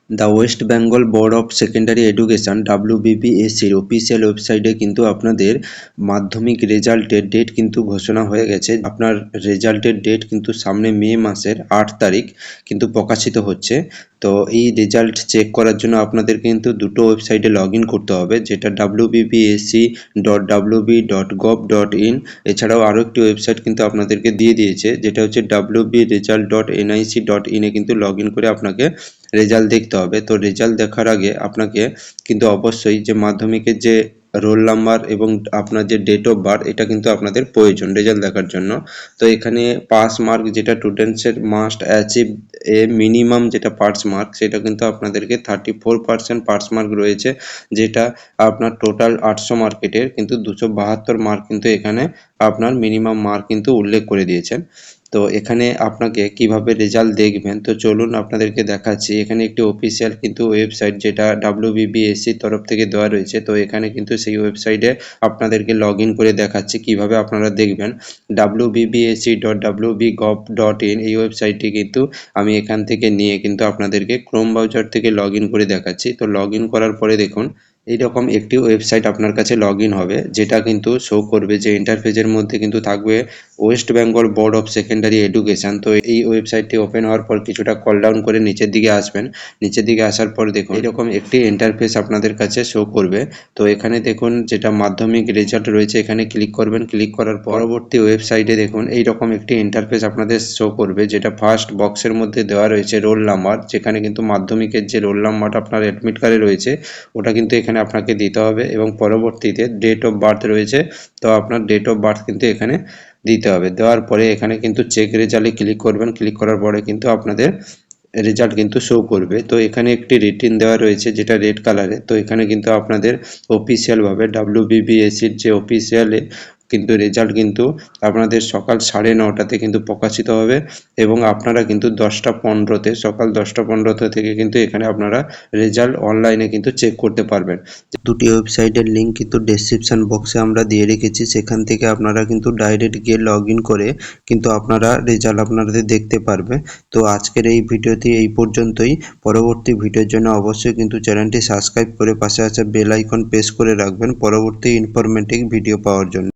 The west Bengal board of secondary education WBBSCর official ওয়েবসাইটে কিন্তু আপনাদের মাধ্যমিক রেজাল্টের ডেট কিন্তু ঘোষণা হয়ে গেছে। আপনার রেজাল্টের ডেট কিন্তু সামনে মে মাসের 8 তারিখ কিন্তু প্রকাশিত হচ্ছে। তো এই রেজাল্ট চেক করার জন্য আপনাদের কিন্তু দুটো ওয়েবসাইটে লগ ইন করতে হবে, যেটা wbbsc.wb.gov.in। এছাড়াও আরও একটি ওয়েবসাইট কিন্তু আপনাদেরকে দিয়ে দিয়েছে, যেটা হচ্ছে wbresult.nic.in এ কিন্তু লগ ইন করে আপনাকে রেজাল্ট দেখতে হবে। তো রেজাল্ট দেখার আগে আপনাকে কিন্তু অবশ্যই যে মাধ্যমিকের যে রোল নাম্বার এবং আপনার যে ডেট অফ বার্থ, এটা কিন্তু আপনাদের প্রয়োজন রেজাল্ট দেখার জন্য। তো এখানে পাস মার্ক যেটা স্টুডেন্টসের মাস্ট অ্যাচিভ এ মিনিমাম যেটা পাস মার্ক, সেটা কিন্তু আপনাদেরকে 34% পাস মার্ক রয়েছে, যেটা আপনার টোটাল 800 মার্কেটের কিন্তু 272 মার্ক কিন্তু এখানে আপনার মিনিমাম মার্ক কিন্তু উল্লেখ করে দিয়েছেন। তো এখানে আপনাকে কিভাবে রেজাল্ট দেখবেন, তো চলুন আপনাদেরকে দেখাচ্ছি। এখানে একটি অফিসিয়াল কিন্তু ওয়েবসাইট, যেটা WBBSCর তরফ থেকে দেওয়া রয়েছে। তো এখানে কিন্তু সেই ওয়েবসাইটে আপনাদেরকে লগ ইন করে দেখাচ্ছি কিভাবে আপনারা দেখবেন। wbbsc.wb.gov.in এই ওয়েবসাইটটি কিন্তু আমি এখান থেকে নিয়ে কিন্তু আপনাদেরকে ক্রোম ব্রাউজার থেকে লগ ইন করে দেখাচ্ছি। তো লগ ইন করার পরে দেখুন এইরকম একটি ওয়েবসাইট আপনার কাছে লগ ইন হবে, যেটা কিন্তু শো করবে যে ইন্টারফেসের মধ্যে কিন্তু থাকবে West Bengal board of secondary education. তো এই ওয়েবসাইটটি ওপেন হওয়ার পর কিছুটা কল ডাউন করে নিচের দিকে আসবেন। নিচের দিকে আসার পর দেখুন এরকম একটি ইন্টারফেস আপনাদের কাছে শো করবে। তো এখানে দেখুন যেটা মাধ্যমিক রেজাল্ট রয়েছে, এখানে ক্লিক করবেন। ক্লিক করার পরবর্তী ওয়েবসাইটে দেখুন এইরকম একটি ইন্টারফেস আপনাদের শো করবে, যেটা ফার্স্ট বক্সের মধ্যে দেওয়া রয়েছে রোল নাম্বার, যেখানে কিন্তু মাধ্যমিকের যে রোল নাম্বারটা আপনার অ্যাডমিট কার্ডে রয়েছে ওটা কিন্তু এখানে আপনাকে দিতে হবে, এবং পরবর্তীতে ডেট অফ বার্থ রয়েছে। তো আপনার ডেট অফ বার্থ কিন্তু এখানে দিতে হবে। দেওয়ার পরে এখানে কিন্তু চেক রেজাল্টে ক্লিক করবেন। ক্লিক করার পরে কিন্তু আপনাদের রেজাল্ট কিন্তু শো করবে। তো এখানে একটি রিটিন দেওয়া রয়েছে, যেটা রেড কালারে। তো এখানে কিন্তু আপনাদের অফিসিয়ালভাবে WBBSCর যে অফিসিয়ালে কিন্তু রেজাল্ট কিন্তু আপনাদের সকাল 9:30তে কিন্তু প্রকাশিত হবে, এবং আপনারা কিন্তু 10টা 15তে সকাল 10টা 15 থেকে কিন্তু এখানে আপনারা রেজাল্ট অনলাইনে কিন্তু চেক করতে পারবেন। দুটি ওয়েবসাইটের লিঙ্ক কিন্তু ডেসক্রিপশন বক্সে আমরা দিয়ে রেখেছি, সেখান থেকে আপনারা কিন্তু ডাইরেক্ট গিয়ে লগ ইন করে কিন্তু আপনারা রেজাল্ট আপনাদের দেখতে পারবে। তো আজকের এই ভিডিওটি এই পর্যন্তই। পরবর্তী ভিডিওর জন্য অবশ্যই কিন্তু চ্যানেলটি সাবস্ক্রাইব করে পাশে আসা বেল আইকন প্রেস করে রাখবেন পরবর্তী ইনফরমেটিভ ভিডিও পাওয়ার জন্য।